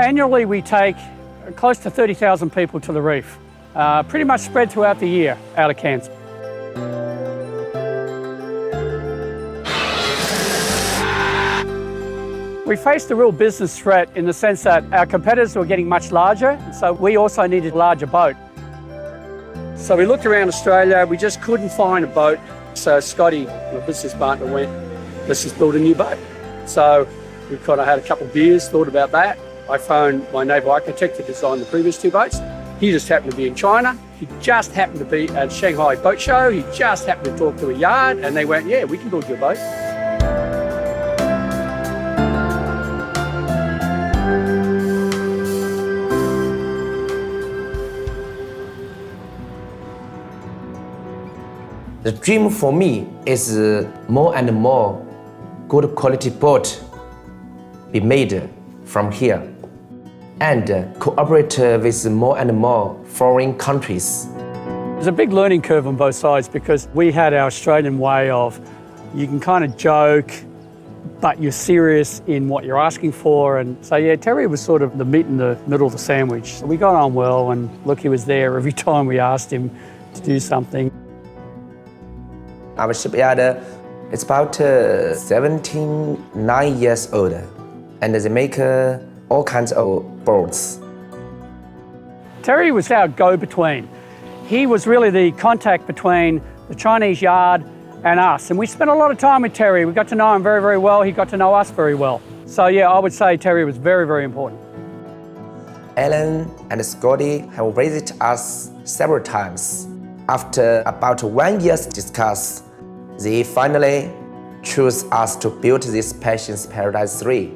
Annually, we take close to 30,000 people to the reef, pretty much spread throughout the year out of Cairns. We faced a real business threat in the sense that our competitors were getting much larger, so we also needed a larger boat. So we looked around Australia, we just couldn't find a boat. So Scotty, my business partner, went, let's just build a new boat. So we kind of had a couple of beers, thought about that. I phoned my naval architect who designed the previous two boats. He just happened to be in China. He just happened to be at Shanghai Boat Show. He just happened to talk to a yard, and they went, yeah, we can build your boat. The dream for me is more and more good quality boat be made from here and cooperate with more and more foreign countries. There's a big learning curve on both sides because we had our Australian way of you can kind of joke, but you're serious in what you're asking for. And so, yeah, Terry was sort of the meat in the middle of the sandwich. So we got on well, and look, he was there every time we asked him to do something. Our shipyard is about 79 years old, and they make all kinds of boats. Terry was our go-between. He was really the contact between the Chinese yard and us, and we spent a lot of time with Terry. We got to know him very, very well. He got to know us very well. So yeah, I would say Terry was very, very important. Alan and Scotty have visited us several times. After about 1 year's discuss, they finally chose us to build this Passion's Paradise 3.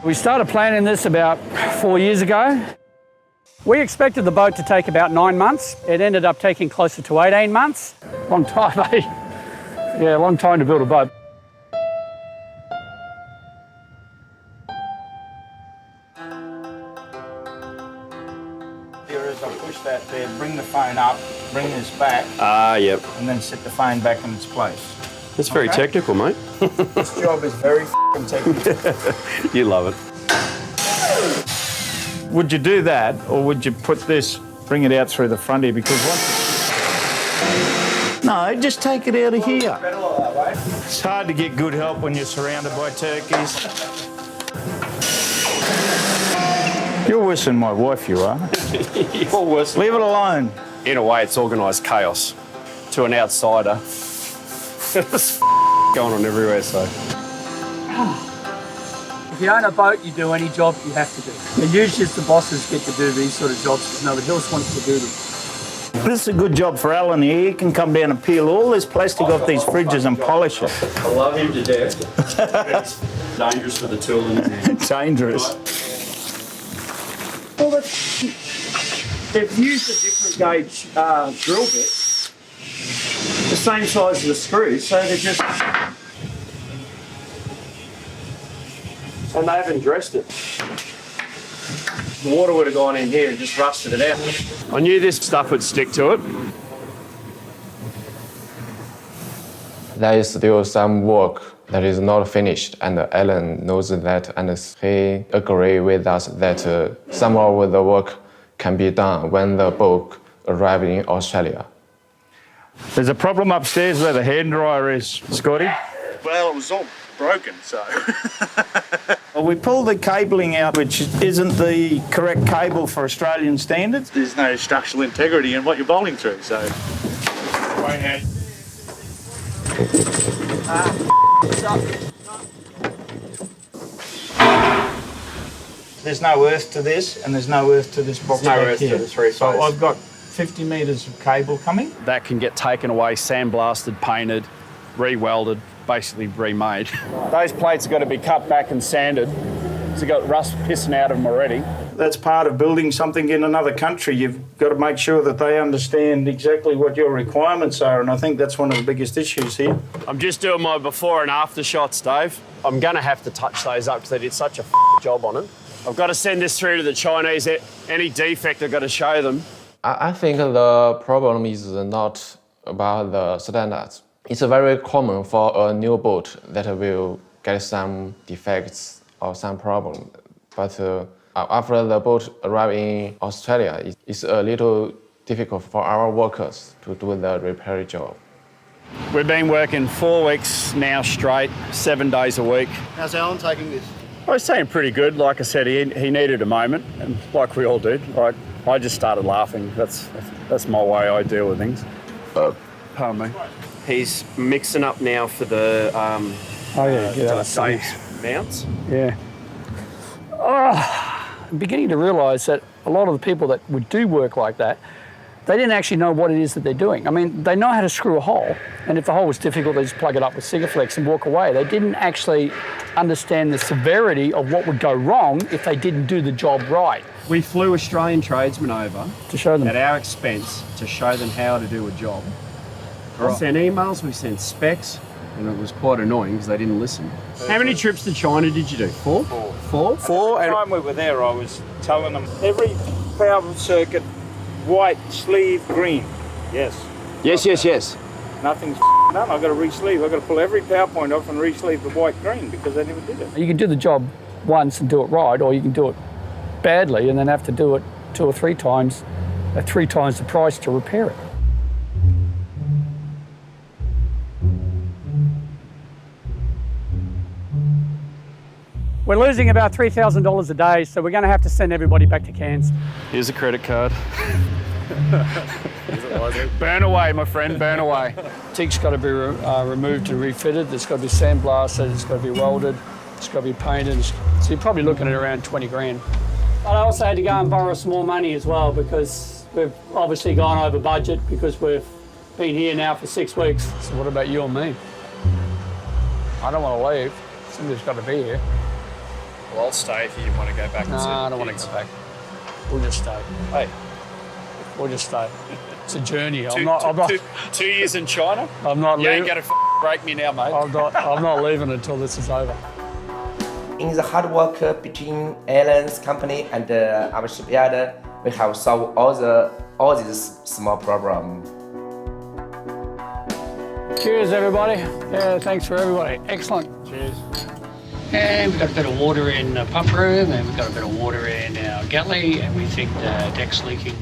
We started planning this about 4 years ago. We expected the boat to take about 9 months. It ended up taking closer to 18 months. Long time, eh? Yeah, long time to build a boat. Here is I push that there, bring the phone up, bring this back. Yep. And then set the phone back in its place. That's very technical, mate. This job is very f***ing technical. You love it. Would you do that, or would you put this, bring it out through the front here? Because no, just take it out of here. It's hard to get good help when you're surrounded by turkeys. You're worse than my wife, you are. You're worse. Leave it alone. In a way, it's organised chaos. To an outsider, there's going on everywhere, so. If you own a boat, you do any job you have to do. And usually it's the bosses get to do these sort of jobs because nobody else wants to do them. This is a good job for Alan here. He can come down and peel all this plastic off these fridges and polish it. I love him to death. It's dangerous for the tool in his hand. Dangerous. Well, they've used a different gauge drill bit, the same size as the screws, so they're just... And they haven't dressed it. The water would have gone in here and just rusted it out. I knew this stuff would stick to it. There is still some work that is not finished, and Alan knows that, and he agrees with us that some of the work can be done when the boat arrives in Australia. There's a problem upstairs where the hairdryer is, Scotty. Well, it was all broken, so. Well, we pulled the cabling out, which isn't the correct cable for Australian standards. There's no structural integrity in what you're bowling through, so. there's no earth to this, and there's no earth to this box. There's no back earth to here. the three-phase. So I've got 50 metres of cable coming. That can get taken away, sandblasted, painted, re-welded, basically remade. Those plates have got to be cut back and sanded. So you've got rust pissing out of them already. That's part of building something in another country. You've got to make sure that they understand exactly what your requirements are, and I think that's one of the biggest issues here. I'm just doing my before and after shots, Dave. I'm going to have to touch those up because they did such a job on it. I've got to send this through to the Chinese. Any defect, I've got to show them. I think the problem is not about the standards. It's very common for a new boat that will get some defects or some problem. But after the boat arrives in Australia, it's a little difficult for our workers to do the repair job. We've been working 4 weeks now straight, 7 days a week. How's Alan taking this? I was saying pretty good. Like I said, he needed a moment, and like we all did. Like I just started laughing. That's my way I deal with things. Pardon me. He's mixing up now for the safe mounts. Yeah. I'm beginning to realise that a lot of the people that would do work like that, they didn't actually know what it is that they're doing. I mean, they know how to screw a hole, and if the hole was difficult, they just plug it up with Sigaflex and walk away. They didn't actually understand the severity of what would go wrong if they didn't do the job right. We flew Australian tradesmen over To show them. at our expense to show them how to do a job. We sent emails, we sent specs, and it was quite annoying because they didn't listen. How many trips to China did you do? Four? Four? The time we were there, I was telling them every power circuit, white sleeve green. Yes. Yes. Nothing's done. I've got to re-sleeve. I've got to pull every PowerPoint off and re-sleeve the white green because they never did it. You can do the job once and do it right, or you can do it badly and then have to do it 2 or 3 times at 3 times the price to repair it. We're losing about $3,000 a day, so we're going to have to send everybody back to Cairns. Here's a credit card. Burn away, my friend, burn away. Teak's got to be removed and refitted. It's got to be sandblasted. It's got to be welded. It's got to be painted. So you're probably looking at around 20 grand. But I also had to go and borrow some more money as well because we've obviously gone over budget because we've been here now for 6 weeks. So what about you and me? I don't want to leave. Somebody's got to be here. Well, I'll stay if you want to go back and see No, I the don't want to kids. go back. We'll just stay. Hey, We'll just stay. It's a journey. two years in China? I'm not You ain't leaving. going to break me now, mate. I'm not leaving until this is over. In the hard work between Alan's company and our shipyard, we have solved all these small problems. Cheers, everybody. Yeah, thanks for everybody. Excellent. Cheers. And we've got a bit of water in the pump room, and we've got a bit of water in our galley, and we think the deck's leaking.